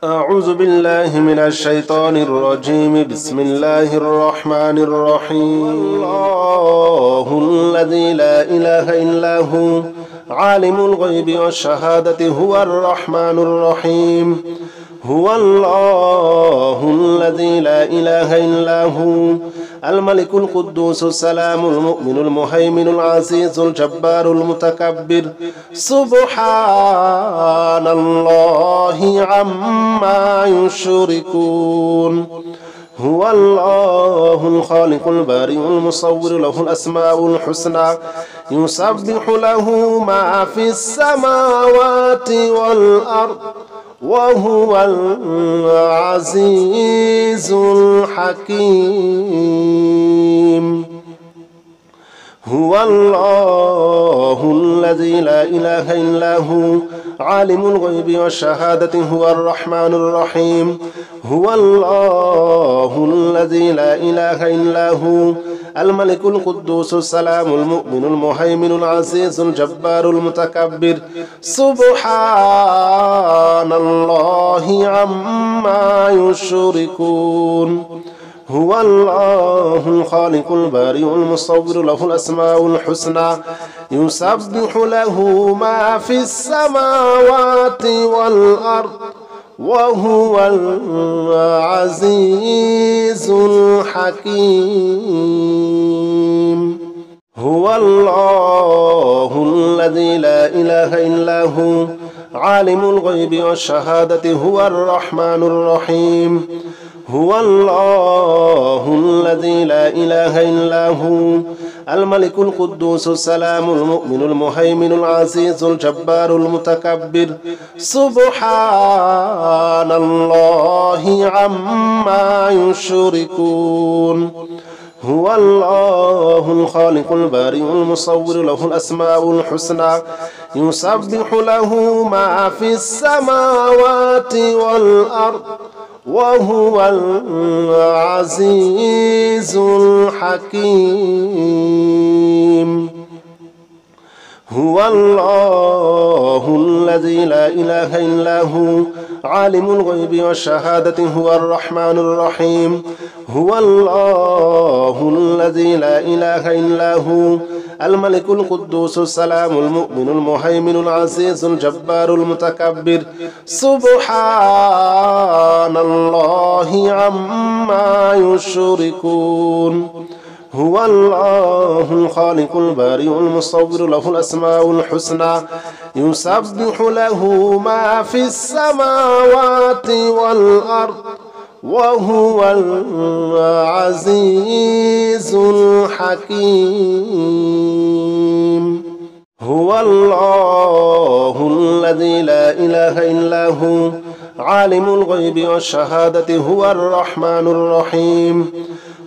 أعوذ بالله من الشيطان الرجيم. بسم الله الرحمن الرحيم. الله الذي لا إله إلا هو عالم الغيب والشهادة هو الرحمن الرحيم. هو الله الذي لا إله إلا هو الملك القدوس السلام المؤمن المهيمن العزيز الجبار المتكبر. سبحان الله عما يشركون. هو الله الخالق البارئ المصور له الأسماء الحسنى يسبح له ما في السماوات والأرض وهو العزيز الحكيم. هو الله الذي لا إله إلا هو عالم الغيب والشهادة هو الرحمن الرحيم. هو الله الذي لا إله إلا هو الملك القدوس السلام المؤمن المهيمن العزيز الجبار المتكبر. سبحان الله عما يشركون. هو الله الخالق البارئ المصور له الأسماء الحسنى يسبح له ما في السماوات والأرض وهو العزيز الحكيم. هو الله الذي لا إله إلا هو عالم الغيب والشهادة هو الرحمن الرحيم. هو الله الذي لا إله إلا هو الملك القدوس السلام المؤمن المهيمن العزيز الجبار المتكبر. سبحان الله عما يشركون. هو الله الخالق البارئ المصور له الأسماء الحسنى يسبح له ما في السماوات والأرض وهو العزيز الحكيم. هو الله الذي لا إله إلا هو عالم الغيب والشهادة هو الرحمن الرحيم. هو الله الذي لا إله إلا هو الملك القدوس السلام المؤمن المهيمن العزيز الجبار المتكبر. سبحان الله عما يشركون. هو الله الخالق البارئ المصور له الأسماء الحسنى يسبح له ما في السماوات والأرض وهو العزيز الحكيم. هو الله الذي لا إله إلا هو عالم الغيب والشهادة هو الرحمن الرحيم.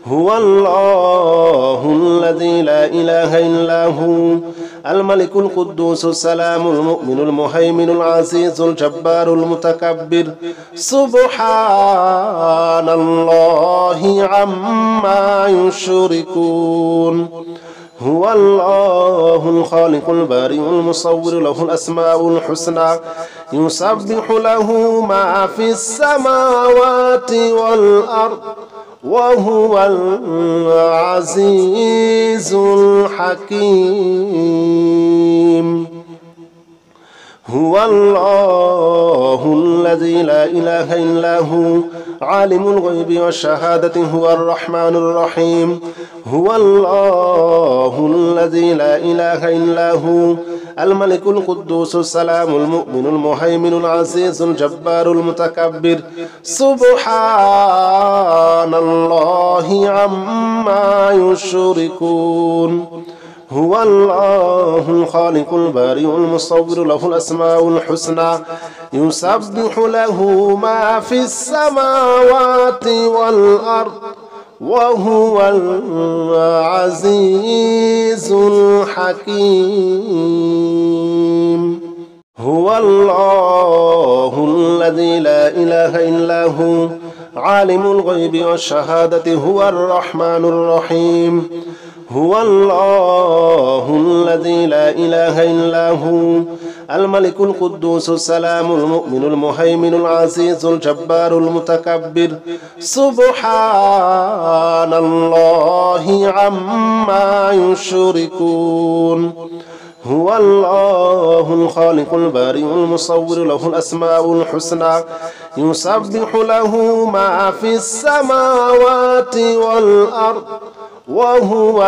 هو الله الذي لا إله إلا هو الملك القدوس السلام المؤمن المهيمن العزيز الجبار المتكبر. سبحان الله عما يشركون. هو الله الخالق البارئ المصور له الأسماء الحسنى يسبح له ما في السماوات والأرض وهو العزيز الحكيم. هو الله الذي لا إله إلا هو عالم الغيب والشهادة هو الرحمن الرحيم. هو الله الذي لا إله إلا هو الملك القدوس السلام المؤمن المهيمن العزيز الجبار المتكبر. سبحان الله عما يشركون. هو الله الخالق البارئ المصور له الأسماء الحسنى يسبح له ما في السماوات والأرض وهو العزيز الحكيم. هو الله الذي لا إله إلا هو عالم الغيب والشهادة هو الرحمن الرحيم. هو الله الذي لا إله إلا هو الملك القدوس السلام المؤمن المهيمن العزيز الجبار المتكبر سبحان الله عما يشركون هو الله الخالق البارئ المصور له الأسماء الحسنى يسبح له ما في السماوات والأرض وهو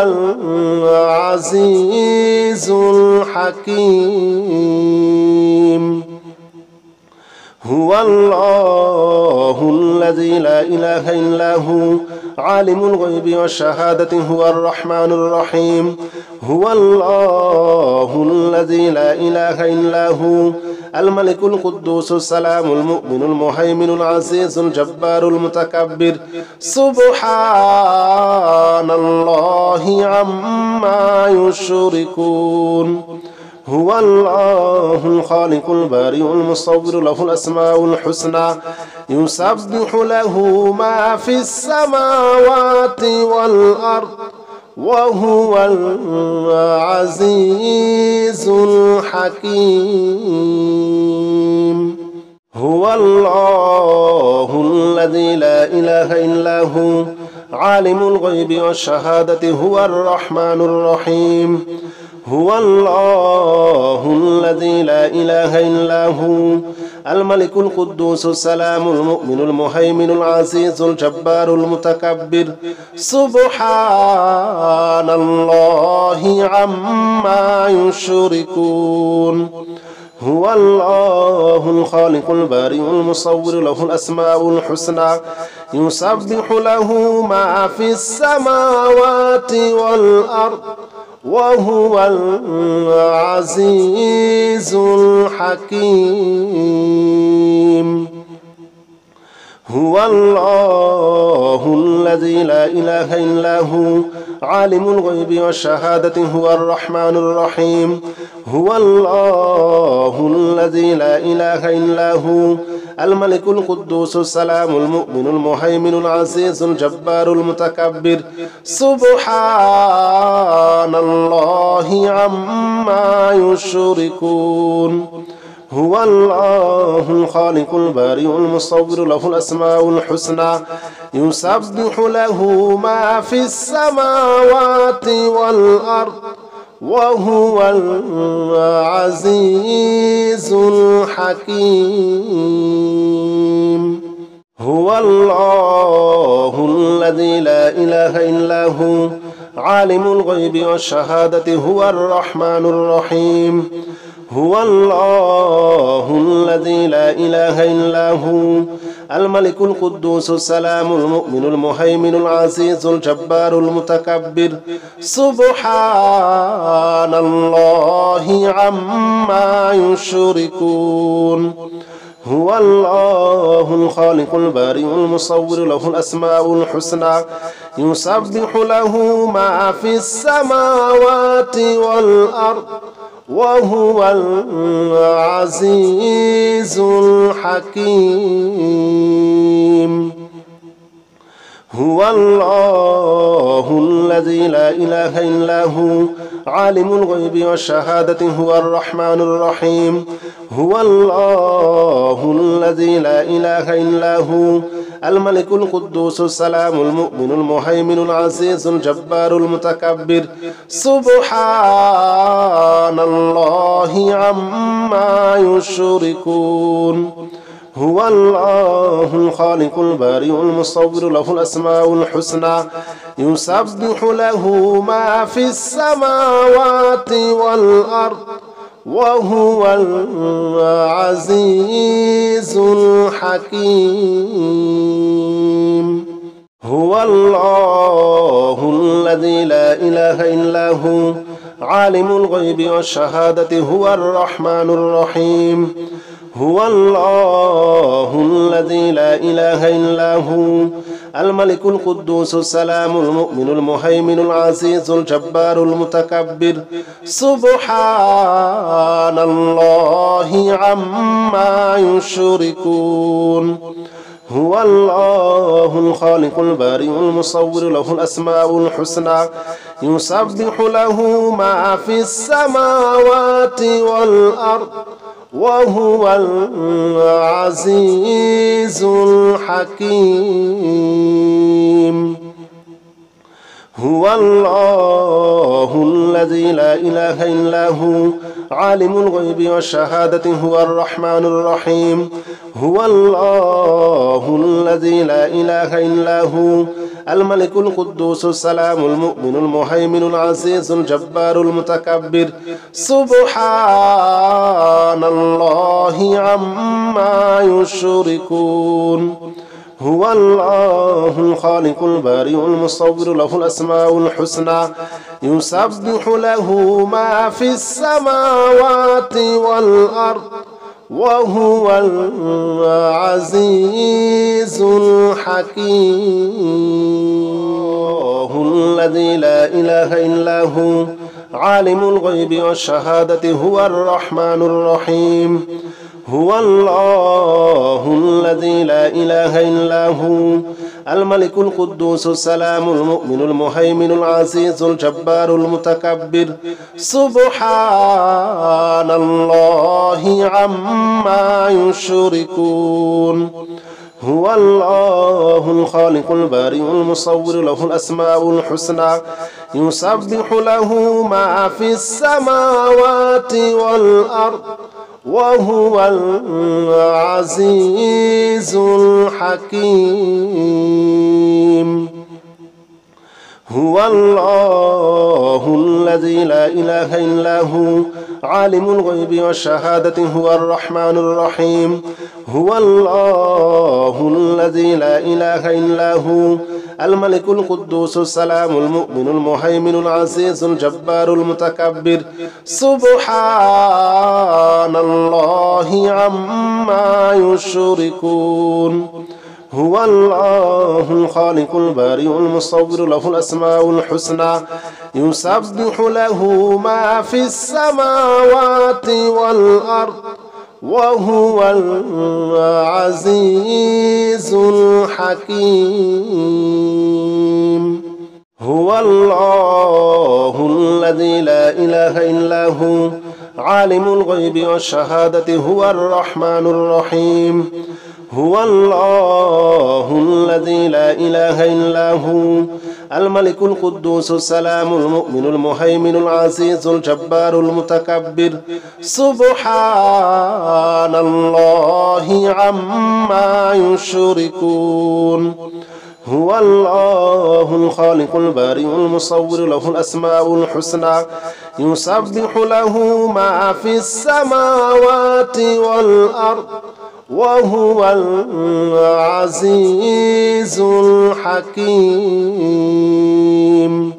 العزيز الحكيم هو الله الذي لا إله إلا هو عالم الغيب والشهادة هو الرحمن الرحيم هو الله الذي لا إله إلا هو الملك القدوس السلام المؤمن المهيمن العزيز الجبار المتكبر سبحان الله عما يشركون هو الله الخالق البارئ المصور له الأسماء الحسنى يسبح له ما في السماوات والأرض وهو العزيز الحكيم هو الله الذي لا إله إلا هو عالم الغيب والشهادة هو الرحمن الرحيم هو الله الذي لا إله إلا هو الملك القدوس السلام المؤمن المهيمن العزيز الجبار المتكبر سبحان الله عما يشركون هو الله الخالق البارئ المصور له الأسماء الحسنى يسبح له ما في السماوات والأرض وهو العزيز الحكيم هو الله الذي لا إله إلا هو عالم الغيب والشهادة هو الرحمن الرحيم هو الله الذي لا إله إلا هو الملك القدوس السلام المؤمن المهيمن العزيز الجبار المتكبر سبحان الله عما يشركون هو الله الخالق البارئ المصور له الأسماء الحسنى يسبح له ما في السماوات والأرض وهو العزيز الحكيم هو الله الذي لا إله إلا هو عالم الغيب والشهادة هو الرحمن الرحيم هو الله الذي لا إله إلا هو الملك القدوس السلام المؤمن المهيمن العزيز الجبار المتكبر سبحان الله عما يشركون هو الله الخالق البارئ المصور له الأسماء الحسنى يسبح له ما في السماوات والأرض وهو العزيز الحكيم هو الله الذي لا إله إلا هو عالم الغيب والشهادة هو الرحمن الرحيم هو الله الذي لا إله إلا هو الملك القدوس السلام المؤمن المهيمن العزيز الجبار المتكبر سبحان الله عما يشركون هو الله الخالق البارئ المصور له الأسماء الحسنى يسبح له ما في السماوات والأرض وهو العزيز الحكيم هو الله الذي لا إله إلا هو عالم الغيب والشهادة هو الرحمن الرحيم هو الله الذي لا إله إلا هو الملك القدوس السلام المؤمن المهيمن العزيز الجبار المتكبر سبحان الله عما يشركون هو الله الله الخالق البارئ المصور له الأسماء الحسنى يسبح له ما في السماوات والأرض وهو العزيز الحكيم هو الله الذي لا إله إلا هو عالم الغيب والشهادة هو الرحمن الرحيم هو الله الذي لا إله إلا هو الملك القدوس السلام المؤمن المهيمن العزيز الجبار المتكبر سبحان الله عما يشركون هو الله الخالق البارئ المصور له الأسماء الحسنى يسبح له ما في السماوات والأرض وهو العزيز الحكيم الذي لا إله إلا هو عالم الغيب والشهادة هو الرحمن الرحيم هو الله الذي لا إله إلا هو الملك القدوس السلام المؤمن المهيمن العزيز الجبار المتكبر سبحان الله عما يشركون هو الله الخالق البارئ المصور له الأسماء الحسنى يسبح له ما في السماوات والأرض وهو العزيز الحكيم هو الله الذي لا إله إلا هو عالم الغيب والشهادة هو الرحمن الرحيم هو الله الذي لا إله إلا هو الملك القدوس السلام المؤمن المهيمن العزيز الجبار المتكبر سبحان الله عما يشركون هو الله الخالق البارئ المصور له الأسماء الحسنى يسبح له ما في السماوات والأرض وهو العزيز الحكيم هو الله الذي لا إله إلا هو عالم الغيب والشهادة هو الرحمن الرحيم هو الله الذي لا إله إلا هو الملك القدوس السلام المؤمن المهيمن العزيز الجبار المتكبر سبحان الله عما يشركون هو الله الخالق البارئ المصور له الأسماء الحسنى يسبح له ما في السماوات والأرض وهو العزيز الحكيم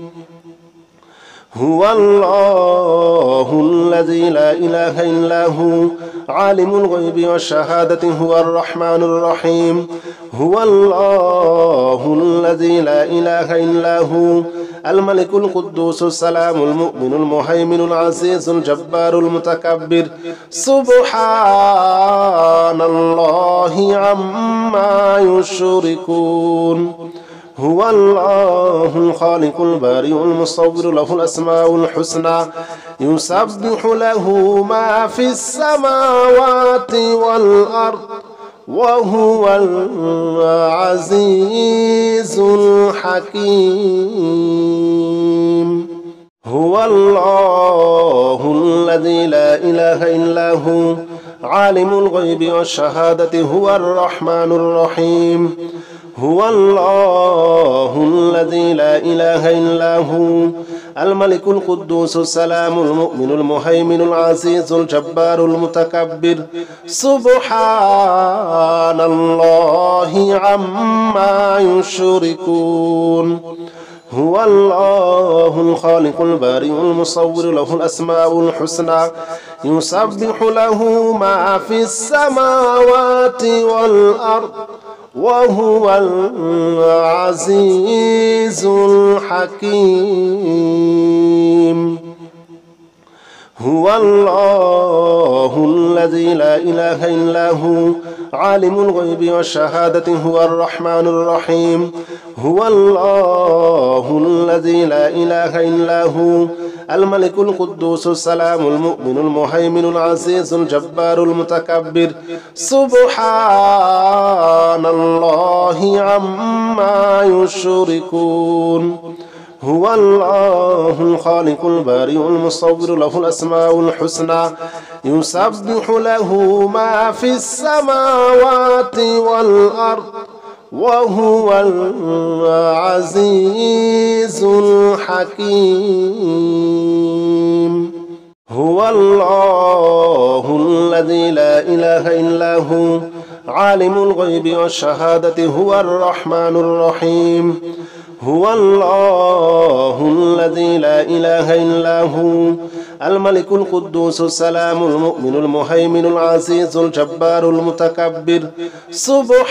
هو الله الذي لا إله إلا هو عالم الغيب والشهادة هو الرحمن الرحيم هو الله الذي لا إله إلا هو الملك القدوس السلام المؤمن المهيمن العزيز الجبار المتكبر سبحان الله عما يشركون هو الله الخالق البارئ المصور له الأسماء الحسنى يسبح له ما في السماوات والأرض وهو العزيز الحكيم هو الله الذي لا إله إلا هو عالم الغيب والشهادة هو الرحمن الرحيم هو الله الذي لا إله إلا هو الملك القدوس السلام المؤمن المهيمن العزيز الجبار المتكبر سبحان الله عما يشركون هو الله الخالق البارئ المصور له الأسماء الحسنى يسبح له ما في السماوات والأرض وهو العزيز الحكيم هو الله الذي لا إله إلا هو عالم الغيب والشهادة هو الرحمن الرحيم هو الله الذي لا إله إلا هو الملك القدوس السلام المؤمن المهيمن العزيز الجبار المتكبر سبحان الله عما يشركون هو الله الخالق البارئ المصور له الأسماء الحسنى يسبح له ما في السماوات والأرض وهو العزيز الحكيم هو الله الذي لا إله إلا هو عالم الغيب والشهادة هو الرحمن الرحيم هو الله الذي لا إله إلا هو الملك القدوس السلام المؤمن المهيمن العزيز الجبار المتكبر سبحان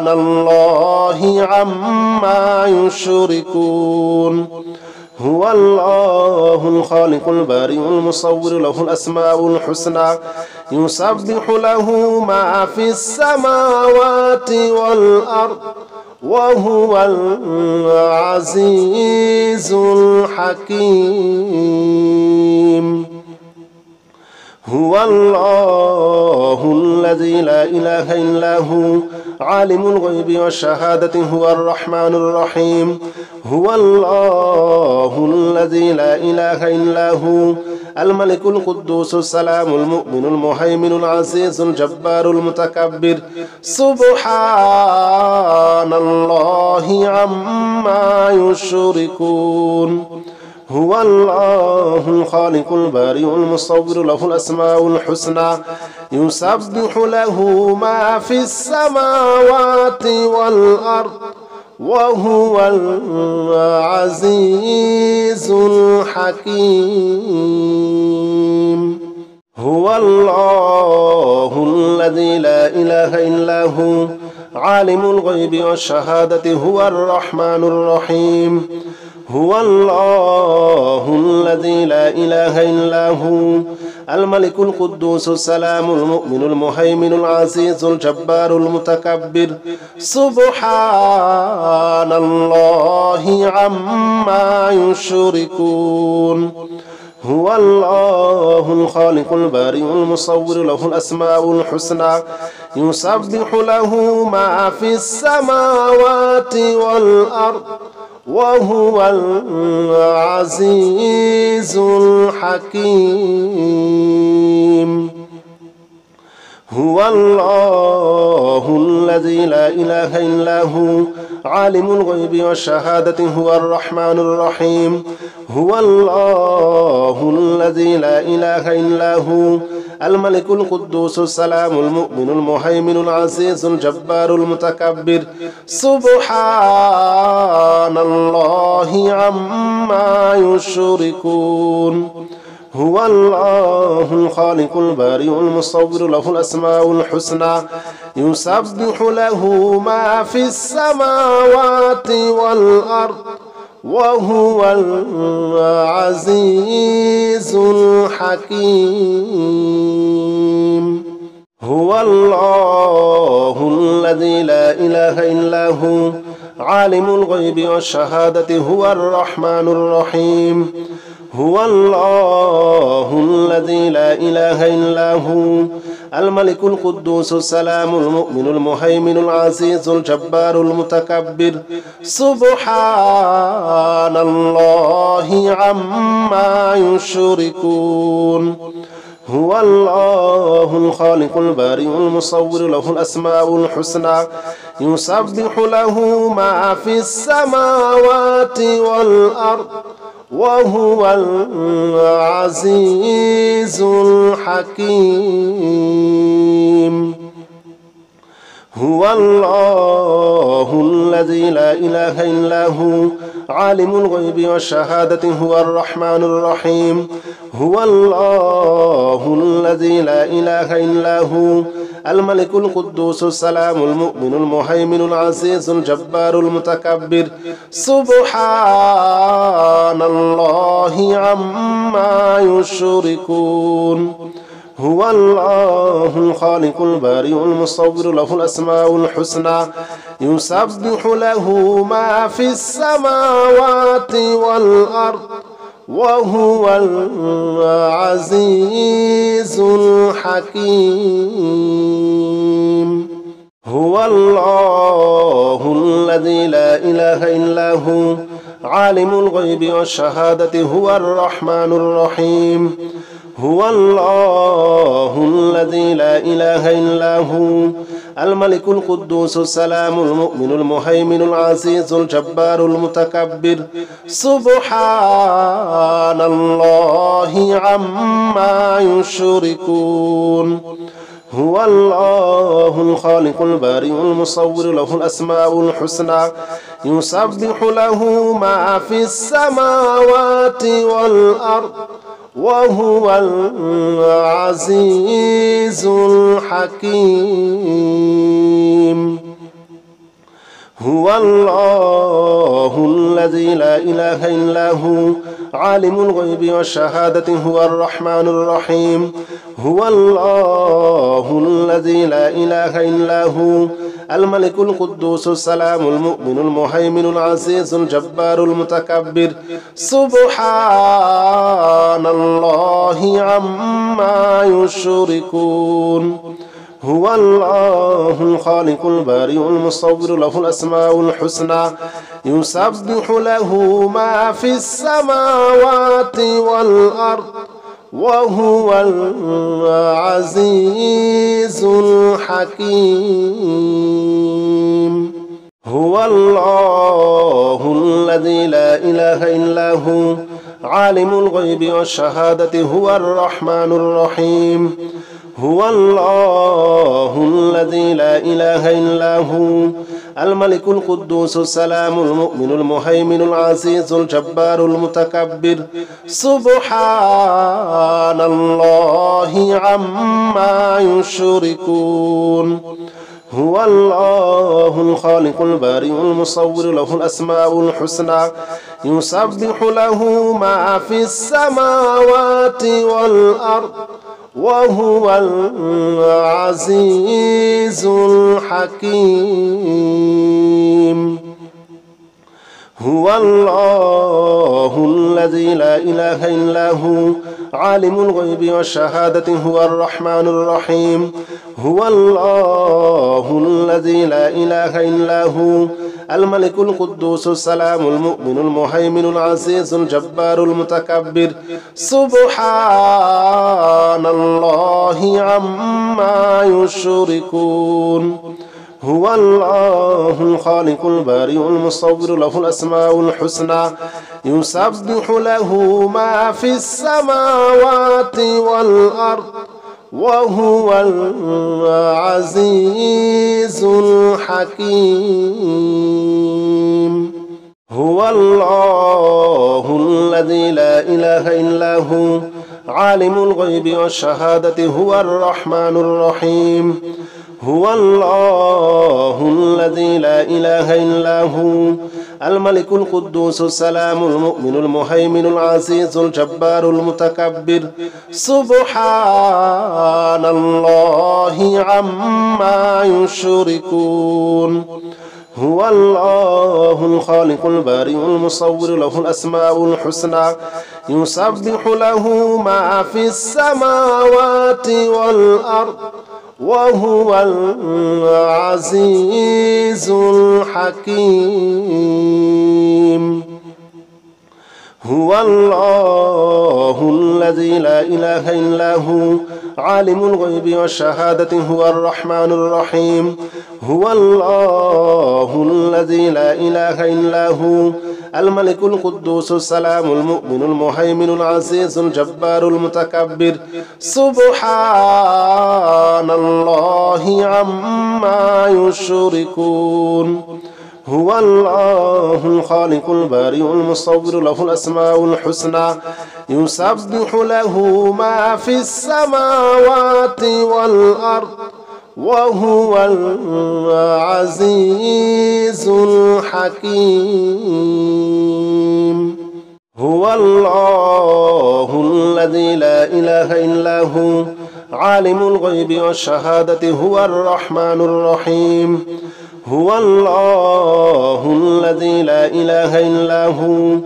الله عما يشركون هو الله الخالق البارئ المصور له الأسماء الحسنى يسبح له ما في السماوات والأرض وهو العزيز الحكيم هو الله الذي لا إله إلا هو عالم الغيب والشهادة هو الرحمن الرحيم هو الله الذي لا إله إلا هو الملك القدوس السلام المؤمن المهيمن العزيز الجبار المتكبر سبحان الله عما يشركون هو الله الخالق البارئ المصور له الأسماء الحسنى يسبح له ما في السماوات والأرض وهو العزيز الحكيم هو الله الذي لا إله إلا هو عالم الغيب والشهادة هو الرحمن الرحيم هو الله الذي لا إله إلا هو الملك القدوس السلام المؤمن المهيمن العزيز الجبار المتكبر سبحان الله عما يشركون هو الله الخالق البارئ المصور له الأسماء الحسنى يسبح له ما في السماوات والأرض وهو العزيز الحكيم هو الله الذي لا إله إلا هو عالم الغيب والشهادة هو الرحمن الرحيم هو الله الذي لا إله إلا هو الملك القدوس السلام المؤمن المهيمن العزيز الجبار المتكبر سبحان الله عما يشركون هو الله الخالق البارئ المصور له الأسماء الحسنى يسبح له ما في السماوات والأرض وهو العزيز الحكيم هو الله الذي لا إله إلا هو عالم الغيب والشهادة هو الرحمن الرحيم هو الله الذي لا إله إلا هو الملك القدوس السلام المؤمن المهيمن العزيز الجبار المتكبر سبحان الله عما يشركون هو الله الخالق البارئ المصور له الأسماء الحسنى يسبح له ما في السماوات والأرض وهو العزيز الحكيم هو الله الذي لا إله إلا هو عالم الغيب والشهادة هو الرحمن الرحيم هو الله الذي لا إله إلا هو الملك القدوس السلام المؤمن المهيمن العزيز الجبار المتكبر سبحان الله عما يشركون هو الله الخالق البارئ المصور له الأسماء الحسنى يسبح له ما في السماوات والأرض وهو العزيز الحكيم هو الله الذي لا إله إلا هو عالم الغيب والشهادة هو الرحمن الرحيم هو الله الذي لا إله إلا هو الملك القدوس السلام المؤمن المهيمن العزيز الجبار المتكبر سبحان الله عما يشركون هو الله الخالق البارئ المصور له الأسماء الحسنى يسبح له ما في السماوات والأرض وهو العزيز الحكيم هو الله الذي لا إله إلا هو عالم الغيب والشهادة هو الرحمن الرحيم هو الله الذي لا إله إلا هو الملك القدوس السلام المؤمن المهيمن العزيز الجبار المتكبر سبحان الله عما يشركون هو الله الخالق البارئ المصور له الأسماء الحسنى يسبح له ما في السماوات والأرض وهو العزيز الحكيم هو الله الذي لا إله إلا هو عالم الغيب والشهادة هو الرحمن الرحيم هو الله الذي لا إله إلا هو الملك القدوس السلام المؤمن المهيمن العزيز الجبار المتكبر سبحان الله عما يشركون هو الله الخالق البارئ المصور له الأسماء الحسنى يسبح له ما في السماوات والأرض وهو العزيز الحكيم هو الله الذي لا إله إلا هو عالم الغيب والشهادة هو الرحمن الرحيم هو الله الذي لا إله إلا هو الملك القدوس السلام المؤمن المهيمن العزيز الجبار المتكبر سبحان الله عما يشركون هو الله الخالق البارئ المصور له الأسماء الحسنى يسبح له ما في السماوات والأرض وهو العزيز الحكيم هو الله الذي لا إله إلا هو عالم الغيب والشهادة هو الرحمن الرحيم هو الله الذي لا إله إلا هو الملك القدوس السلام المؤمن المهيمن العزيز الجبار المتكبر سبحان الله عما يشركون هو الله الخالق البارئ المصور له الأسماء الحسنى يسبح له ما في السماوات والأرض وهو العزيز الحكيم هو الله الذي لا إله إلا هو عالم الغيب والشهادة هو الرحمن الرحيم هو الله الذي لا إله إلا هو الملك القدوس السلام المؤمن المهيمن العزيز الجبار المتكبر سبحان الله عما يشركون هو الله الخالق البارئ المصور له الأسماء الحسنى يسبح له ما في السماوات والأرض وهو العزيز الحكيم هو الله الذي لا إله إلا هو عالم الغيب والشهادة هو الرحمن الرحيم هو الله الذي لا إله إلا هو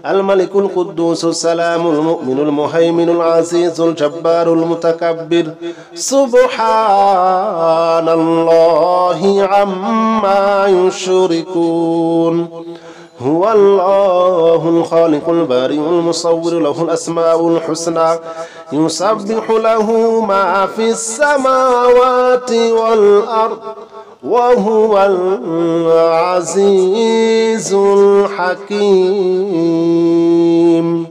الملك القدوس السلام المؤمن المهيمن العزيز الجبار المتكبر سبحان الله عما يشركون هو الله الخالق البارئ المصور له الأسماء الحسنى يسبح له ما في السماوات والأرض وهو العزيز الحكيم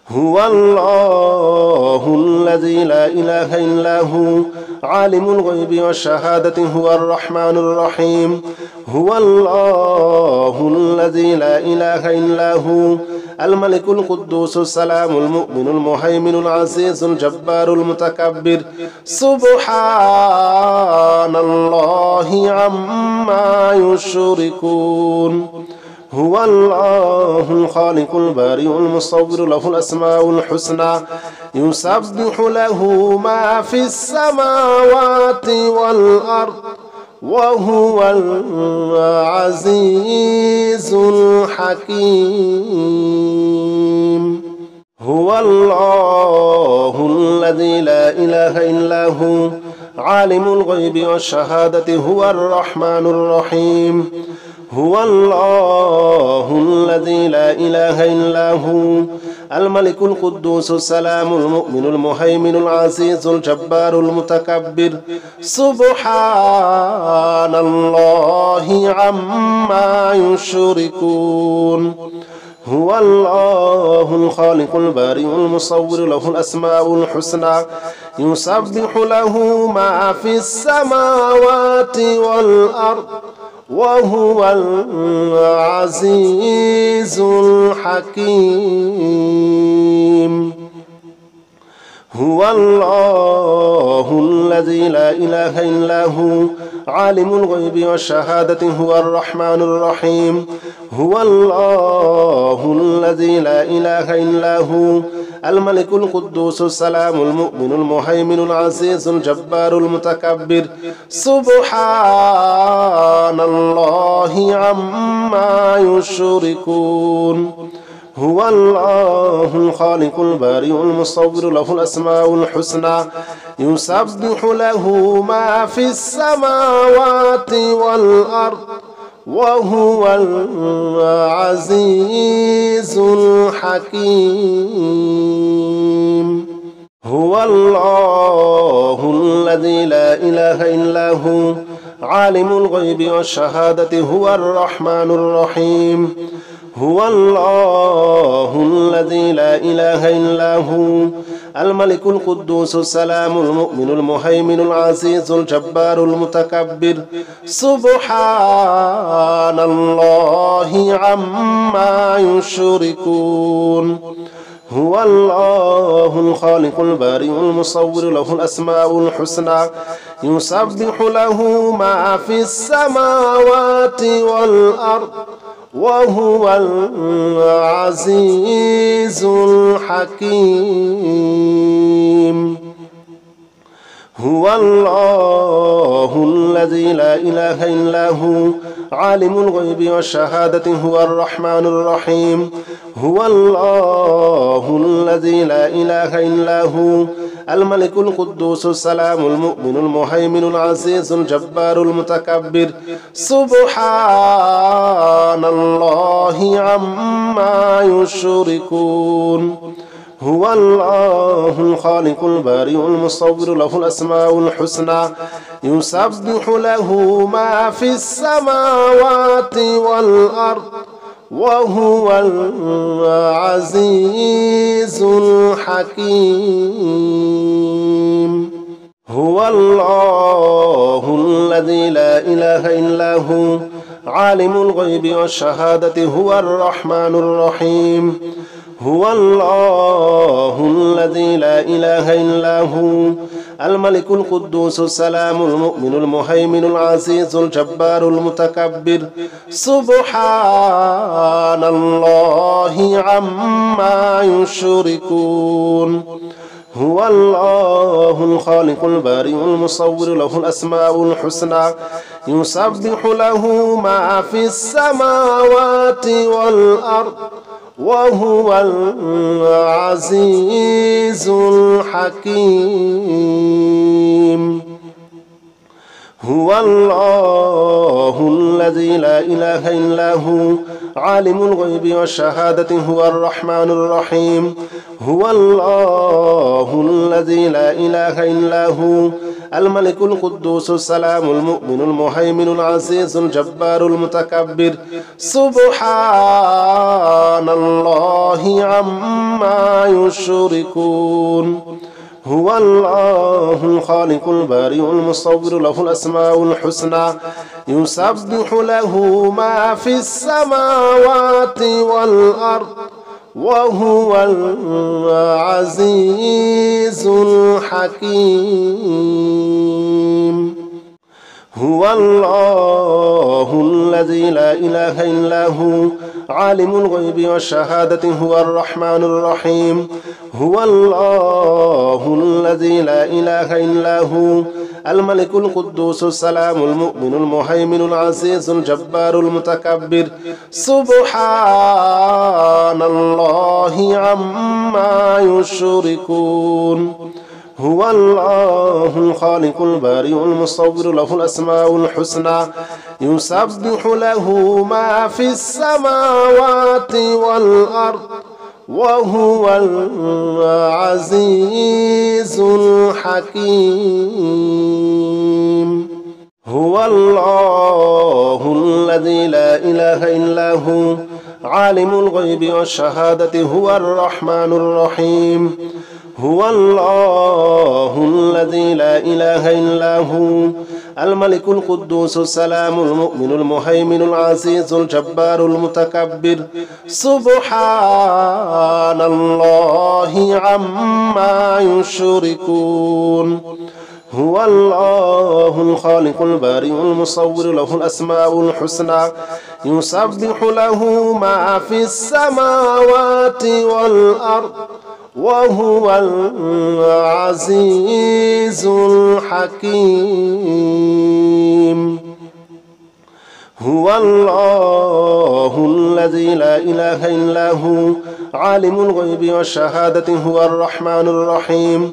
هو الله الذي لا إله إلا هو عالم الغيب والشهادة هو الرحمن الرحيم هو الله الذي لا إله إلا هو الملك القدوس السلام المؤمن المهيمن العزيز الجبار المتكبر سبحان الله عما يشركون هو الله الخالق البارئ المصور له الأسماء الحسنى يسبح له ما في السماوات والأرض وهو العزيز الحكيم هو الله الذي لا إله إلا هو عالم الغيب والشهادة هو الرحمن الرحيم هو الله الذي لا إله إلا هو الملك القدوس السلام المؤمن المهيمن العزيز الجبار المتكبر سبحان الله عما يشركون هو الله الخالق البارئ المصور له الأسماء الحسنى يسبح له ما في السماوات والأرض وهو العزيز الحكيم هو الله الذي لا إله إلا هو عالم الغيب والشهادة هو الرحمن الرحيم هو الله الذي لا إله إلا هو الملك القدوس السلام المؤمن المهيمن العزيز الجبار المتكبر سبحان الله عما يشركون هو الله الخالق البارئ المصور له الأسماء الحسنى يسبح له ما في السماوات والأرض وهو العزيز الحكيم هو الله الذي لا إله إلا هو عالم الغيب والشهادة هو الرحمن الرحيم هو الله الذي لا إله إلا هو الملك القدوس السلام المؤمن المهيمن العزيز الجبار المتكبر سبحان الله عما يشركون هو الله الخالق البارئ المصور له الأسماء الحسنى يسبح له ما في السماوات والأرض وهو العزيز الحكيم هو الله الذي لا إله إلا هو عالم الغيب والشهادة هو الرحمن الرحيم هو الله الذي لا إله إلا هو الملك القدوس السلام المؤمن المهيمن العزيز الجبار المتكبر سبحان الله عما يشركون هو الله الخالق البارئ المصور له الأسماء الحسنى يسبح له ما في السماوات والأرض وهو العزيز الحكيم هو الله الذي لا إله إلا هو عالم الغيب والشهادة هو الرحمن الرحيم هو الله الذي لا إله إلا هو الملك القدوس السلام المؤمن المهيمن العزيز الجبار المتكبر سبحان الله عما يشركون هو الله الخالق البارئ المصور له الأسماء الحسنى يسبح له ما في السماوات والأرض وهو العزيز الحكيم هو الله الذي لا إله إلا هو عالم الغيب والشهادة هو الرحمن الرحيم هو الله الذي لا إله إلا هو الملك القدوس السلام المؤمن المهيمن العزيز الجبار المتكبر سبحان الله عما يشركون هو الله الخالق البارئ المصور له الأسماء الحسنى يسبح له ما في السماوات والأرض وهو العزيز الحكيم هو الله الذي لا إله إلا هو عالم الغيب والشهادة هو الرحمن الرحيم هو الله الذي لا إله إلا هو الملك القدوس السلام المؤمن المهيمن العزيز الجبار المتكبر سبحان الله عما يشركون هو الله الخالق البارئ المصور له الأسماء الحسنى يسبح له ما في السماوات والأرض وهو العزيز الحكيم هو الله الذي لا إله إلا هو عالم الغيب والشهادة هو الرحمن الرحيم هو الله الذي لا إله إلا هو الملك القدوس السلام المؤمن المهيمن العزيز الجبار المتكبر سبحان الله عما يشركون هو الله الخالق البارئ المصور له الأسماء الحسنى يسبح له ما في السماوات والأرض وهو العزيز الحكيم هو الله الذي لا إله إلا هو عالم الغيب والشهادة هو الرحمن الرحيم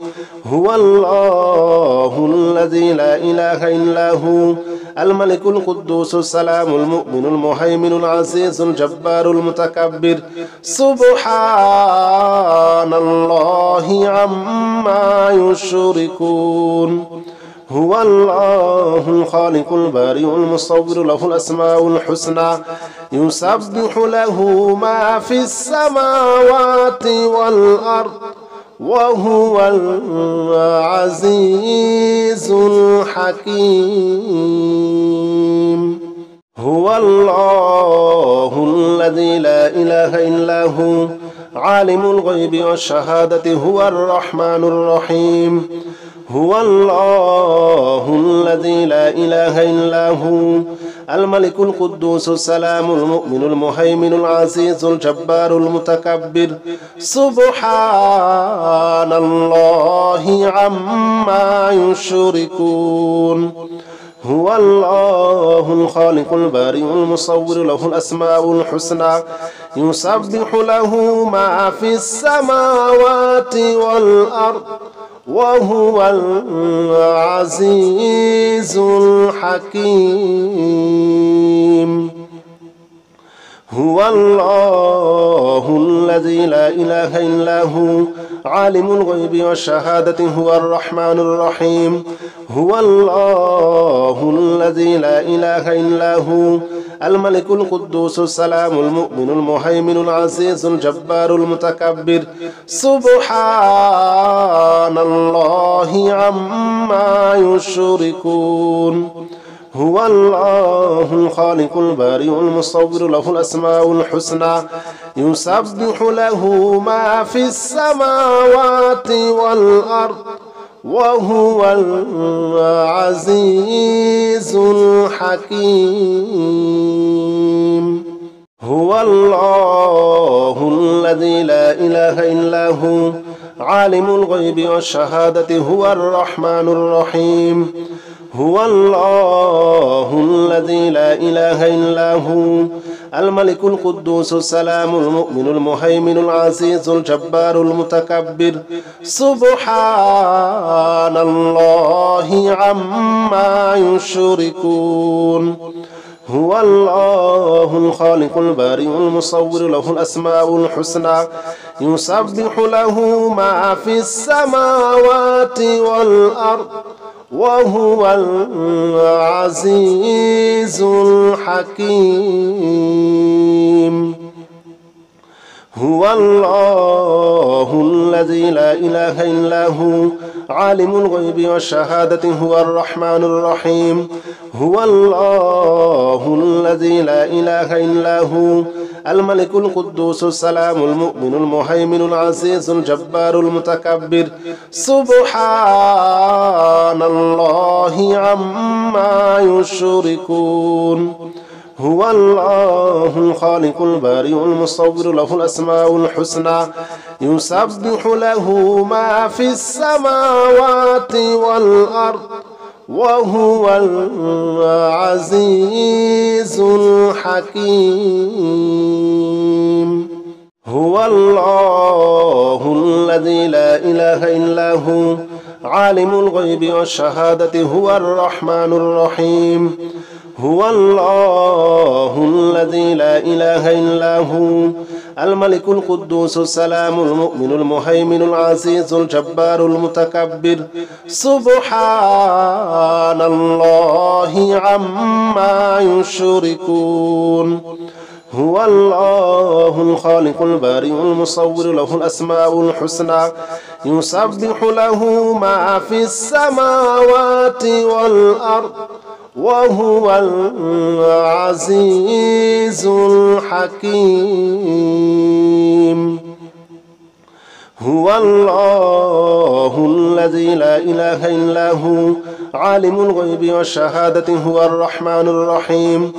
هو الله الذي لا إله إلا هو الملك القدوس السلام المؤمن المهيمن العزيز الجبار المتكبر سبحان الله عما يشركون هو الله الخالق البارئ المصور له الأسماء الحسنى يسبح له ما في السماوات والأرض وهو العزيز الحكيم هو الله الذي لا إله إلا هو عالم الغيب والشهادة هو الرحمن الرحيم هو الله الذي لا إله إلا هو الملك القدوس السلام المؤمن المهيمن العزيز الجبار المتكبر سبحان الله عما يشركون هو الله الخالق البارئ المصور له الأسماء الحسنى يسبح له ما في السماوات والأرض وهو العزيز الحكيم هو الله الذي لا إله إلا هو عالم الغيب والشهادة هو الرحمن الرحيم هو الله الذي لا إله إلا هو الملك القدوس السلام المؤمن المهيمن العزيز الجبار المتكبر سبحان الله عما يشركون هو الله الخالق البارئ المصور له الأسماء الحسنى يسبح له ما في السماوات والأرض وهو العزيز الحكيم هو الله الذي لا إله إلا هو عالم الغيب والشهادة هو الرحمن الرحيم هو الله الذي لا إله إلا هو الملك القدوس السلام المؤمن المهيمن العزيز الجبار المتكبر سبحان الله عما يشركون هو الله الخالق البارئ المصور له الأسماء الحسنى يسبح له ما في السماوات والأرض وهو العزيز الحكيم هو الله الذي لا إله إلا هو عالم الغيب والشهادة هو الرحمن الرحيم هو الله الذي لا إله إلا هو الملك القدوس السلام المؤمن المهيمن العزيز الجبار المتكبر سبحان الله عما يشركون هو الله الخالق البارئ المصور له الأسماء الحسنى يسبح له ما في السماوات والأرض وهو العزيز الحكيم هو الله الذي لا إله إلا هو عالم الغيب والشهادة هو الرحمن الرحيم هو الله الذي لا إله إلا هو الملك القدوس السلام المؤمن المهيمن العزيز الجبار المتكبر سبحان الله عما يشركون هو الله الخالق البارئ المصور له الأسماء الحسنى يسبح له ما في السماوات والأرض وهو العزيز الحكيم هو الله الذي لا إله إلا هو عالم الغيب والشهادة هو الرحمن الرحيم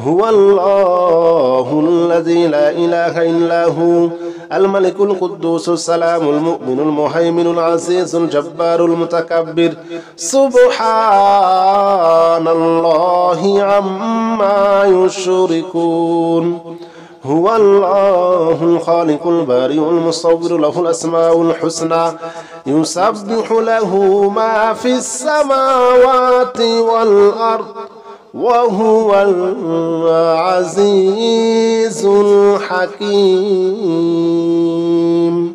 هو الله الذي لا إله إلا هو الملك القدوس السلام المؤمن المهيمن العزيز الجبار المتكبر سبحان الله عما يشركون هو الله الخالق البارئ المصور له الأسماء الحسنى يسبح له ما في السماوات والأرض وهو العزيز الحكيم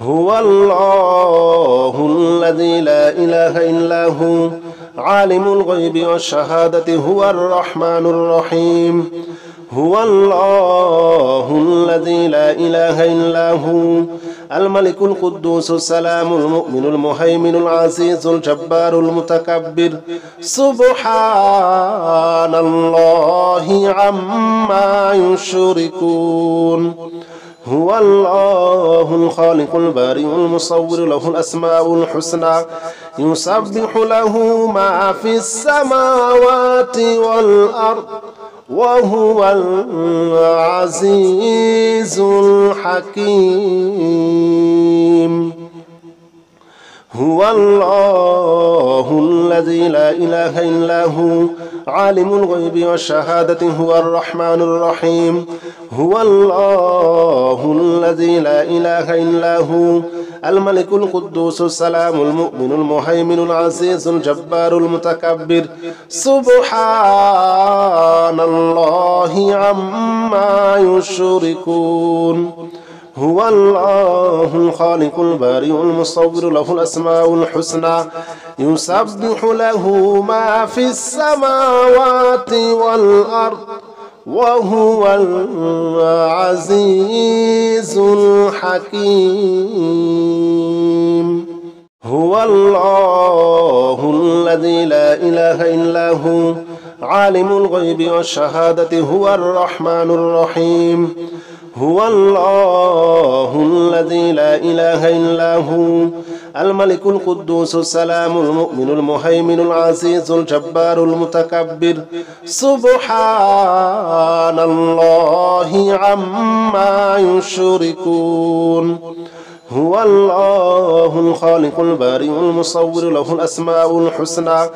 هو الله الذي لا إله إلا هو عالم الغيب والشهادة هو الرحمن الرحيم هو الله الذي لا إله إلا هو الملك القدوس السلام المؤمن المهيمن العزيز الجبار المتكبر سبحان الله عما يشركون هو الله الخالق البارئ المصور له الأسماء الحسنى يسبح له ما في السماوات والأرض وهو العزيز الحكيم هو الله الذي لا إله إلا هو عالم الغيب والشهادة هو الرحمن الرحيم هو الله الذي لا إله إلا هو الملك القدوس السلام المؤمن المهيمن العزيز الجبار المتكبر سبحان الله عما يشركون هو الله الخالق البارئ المصور له الأسماء الحسنى يسبح له ما في السماوات والأرض وهو العزيز الحكيم هو الله الذي لا إله إلا هو عالم الغيب والشهادة هو الرحمن الرحيم هو الله الذي لا إله إلا هو الملك القدوس السلام المؤمن المهيمن العزيز الجبار المتكبر سبحان الله عما يشركون هو الله الخالق البارئ المصور له الأسماء الحسنى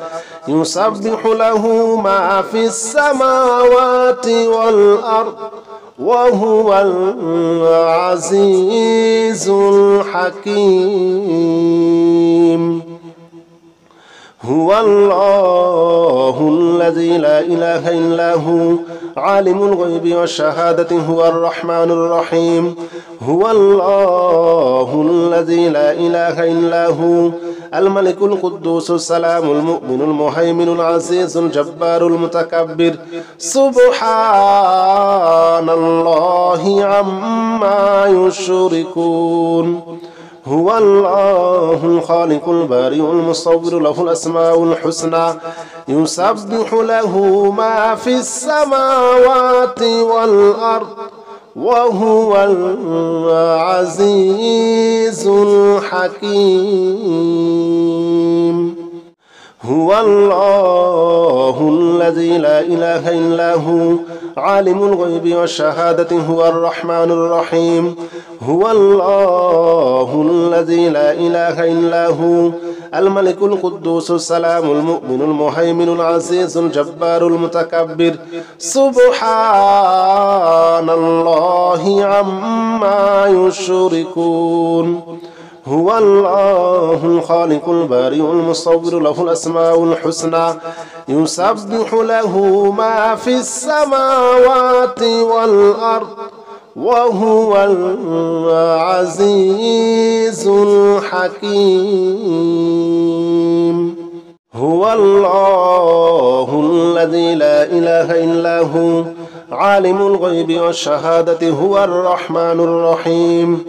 يسبح له ما في السماوات والأرض وهو العزيز الحكيم هو الله الذي لا إله إلا هو عالم الغيب والشهادة هو الرحمن الرحيم هو الله الذي لا إله إلا هو الملك القدوس السلام المؤمن المهيمن العزيز الجبار المتكبر سبحان الله عما يشركون هو الله الخالق البارئ المصور له الأسماء الحسنى يسبح له ما في السماوات والأرض وهو العزيز الحكيم هو الله الذي لا إله إلا هو عالم الغيب والشهادة هو الرحمن الرحيم هو الله الذي لا إله إلا هو الملك القدوس السلام المؤمن المهيمن العزيز الجبار المتكبر سبحان الله عما يشركون هو الله الخالق البارئ المصور له الأسماء الحسنى يسبح له ما في السماوات والأرض وهو العزيز الحكيم هو الله الذي لا إله إلا هو عالم الغيب والشهادة هو الرحمن الرحيم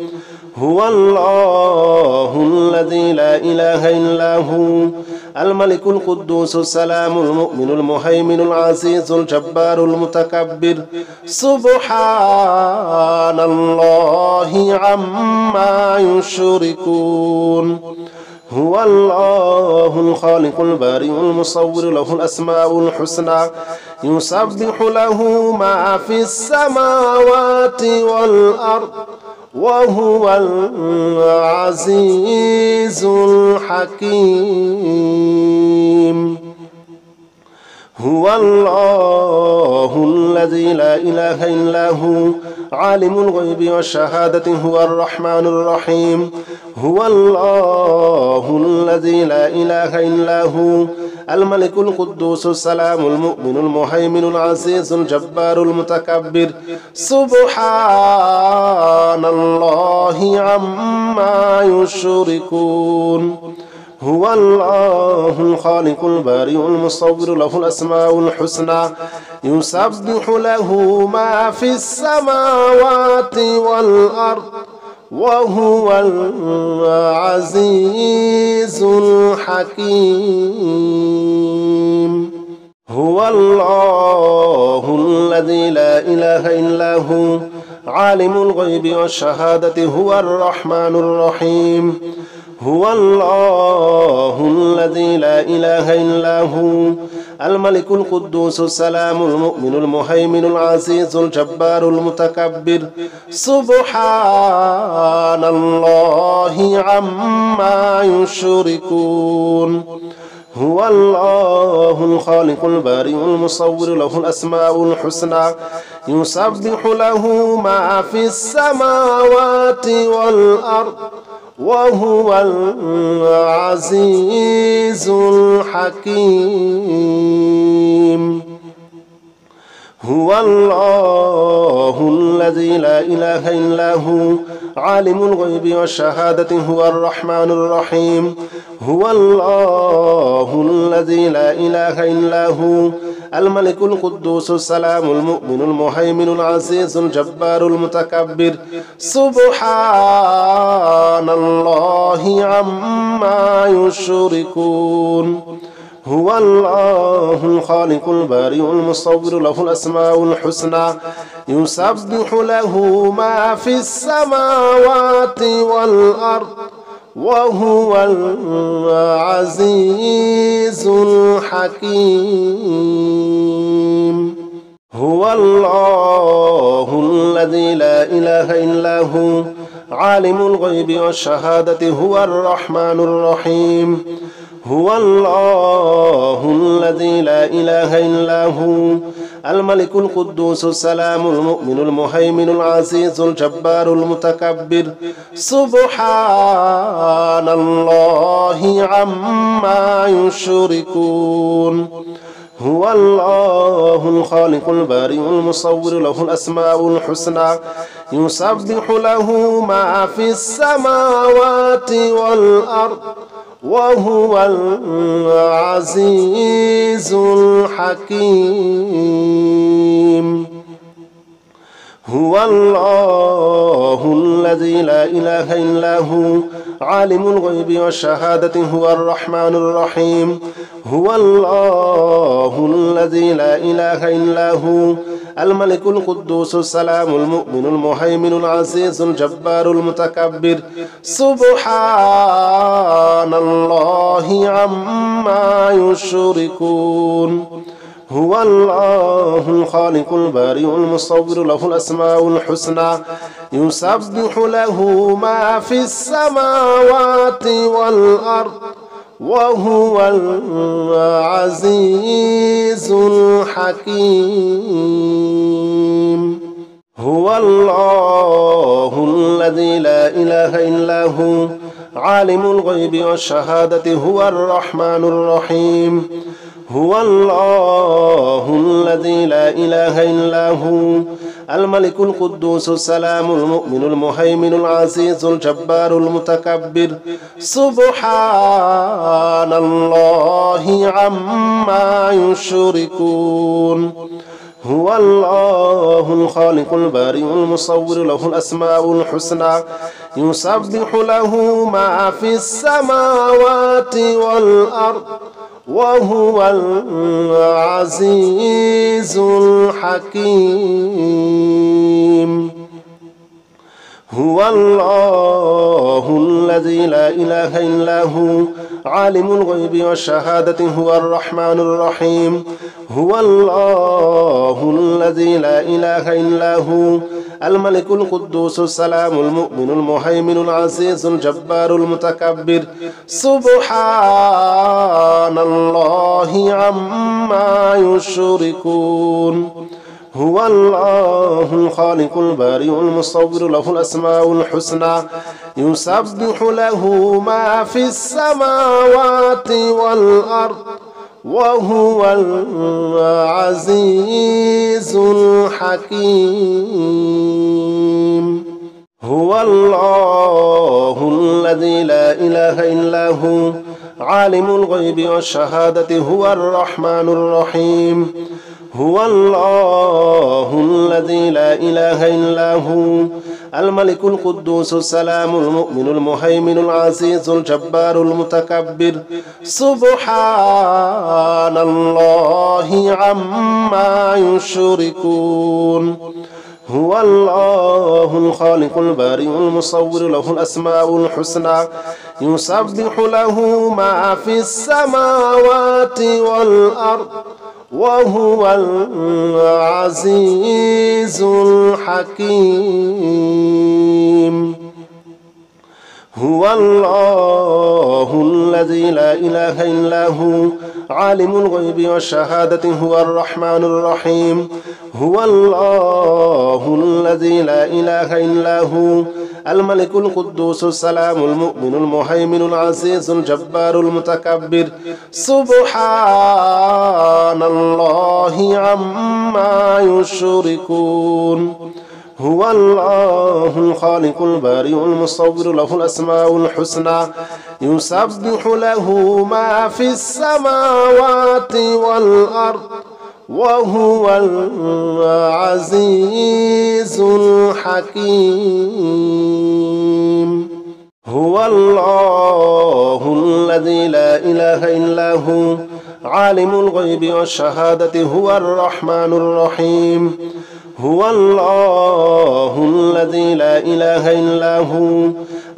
هو الله الذي لا إله إلا هو الملك القدوس السلام المؤمن المهيمن العزيز الجبار المتكبر سبحان الله عما يشركون هو الله الخالق البارئ المصور له الأسماء الحسنى يسبح له ما في السماوات والأرض وهو العزيز الحكيم هو الله الذي لا إله إلا هو عالم الغيب والشهادة هو الرحمن الرحيم هو الله الذي لا إله إلا هو الملك القدوس السلام المؤمن المهيمن العزيز الجبار المتكبر سبحان الله عما يشركون هو الله الخالق البارئ المصور له الأسماء الحسنى يسبح له ما في السماوات والأرض وهو العزيز الحكيم هو الله الذي لا إله إلا هو عالم الغيب والشهادة هو الرحمن الرحيم هو الله الذي لا إله إلا هو الملك القدوس السلام المؤمن المهيمن العزيز الجبار المتكبر سبحان الله عما يشركون هو الله الخالق البارئ المصور له الأسماء الحسنى يسبح له ما في السماوات والأرض وهو العزيز الحكيم هو الله الذي لا إله إلا هو عالم الغيب والشهادة هو الرحمن الرحيم هو الله الذي لا إله إلا هو الملك القدوس السلام المؤمن المهيمن العزيز الجبار المتكبر سبحان الله عما يشركون هو الله الخالق البارئ المصور له الأسماء الحسنى يسبح له ما في السماوات والأرض وهو العزيز الحكيم هو الله الذي لا إله إلا هو عالم الغيب والشهادة هو الرحمن الرحيم هو الله الذي لا إله إلا هو الملك القدوس السلام المؤمن المهيمن العزيز الجبار المتكبر سبحان الله عما يشركون هو الله الخالق البارئ المصور له الأسماء الحسنى يسبح له ما في السماوات والأرض وهو العزيز الحكيم هو الله الذي لا إله إلا هو عالم الغيب والشهادة هو الرحمن الرحيم هو الله الذي لا إله إلا هو الملك القدوس السلام المؤمن المهيمن العزيز الجبار المتكبر سبحان الله عما يشركون هو الله الخالق البارئ المصور له الأسماء الحسنى يسبح له ما في السماوات والأرض وهو العزيز الحكيم هو الله الذي لا إله إلا هو عالم الغيب والشهادة هو الرحمن الرحيم هو الله الذي لا إله إلا هو الملك القدوس السلام المؤمن المهيمن العزيز الجبار المتكبر سبحان الله عما يشركون هو الله الخالق البارئ المصور له الأسماء الحسنى يسبح له ما في السماوات والأرض وهو العزيز الحكيم هو الله الذي لا إله إلا هو عالم الغيب والشهادة هو الرحمن الرحيم هو الله الذي لا إله إلا هو الملك القدوس السلام المؤمن المهيمن العزيز الجبار المتكبر سبحان الله عما يشركون هو الله الخالق البارئ المصور له الأسماء الحسنى يسبح له ما في السماوات والأرض وهو العزيز الحكيم هو الله الذي لا إله إلا هو عالم الغيب والشهادة هو الرحمن الرحيم هو الله الذي لا إله إلا هو الملك القدوس السلام المؤمن المهيمن العزيز الجبار المتكبر سبحان الله عما يشركون هو الله الخالق البارئ المصور له الأسماء الحسنى يسبح له ما في السماوات والأرض وهو العزيز الحكيم هو الله الذي لا إله إلا هو عالم الغيب والشهادة هو الرحمن الرحيم هو الله الذي لا إله إلا هو الملك القدوس السلام المؤمن المهيمن العزيز الجبار المتكبر سبحان الله عما يشركون هو الله الخالق البارئ المصور له الأسماء الحسنى يسبح له ما في السماوات والأرض وهو العزيز الحكيم هو الله الذي لا إله إلا هو عالم الغيب والشهادة هو الرحمن الرحيم هو الله الذي لا إله إلا هو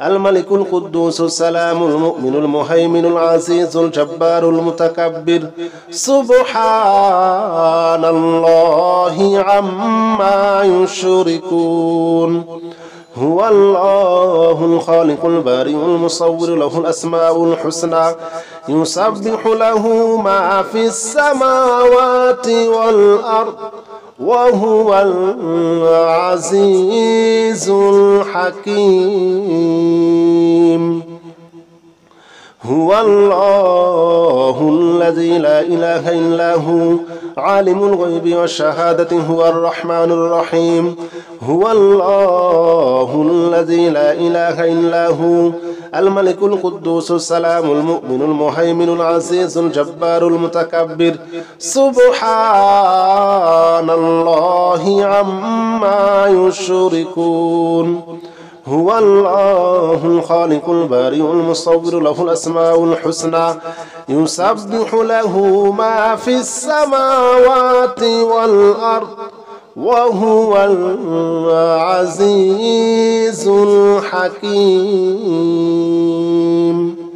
الملك القدوس السلام المؤمن المهيمن العزيز الجبار المتكبر سبحان الله عما يشركون هو الله الخالق البارئ المصور له الأسماء الحسنى يسبح له ما في السماوات والأرض وهو العزيز الحكيم هو الله الذي لا إله إلا هو عالم الغيب والشهادة هو الرحمن الرحيم هو الله الذي لا إله إلا هو الملك القدوس السلام المؤمن المهيمن العزيز الجبار المتكبر سبحان الله عما يشركون هو الله الخالق البارئ المصور له الأسماء الحسنى يسبح له ما في السماوات والأرض وهو العزيز الحكيم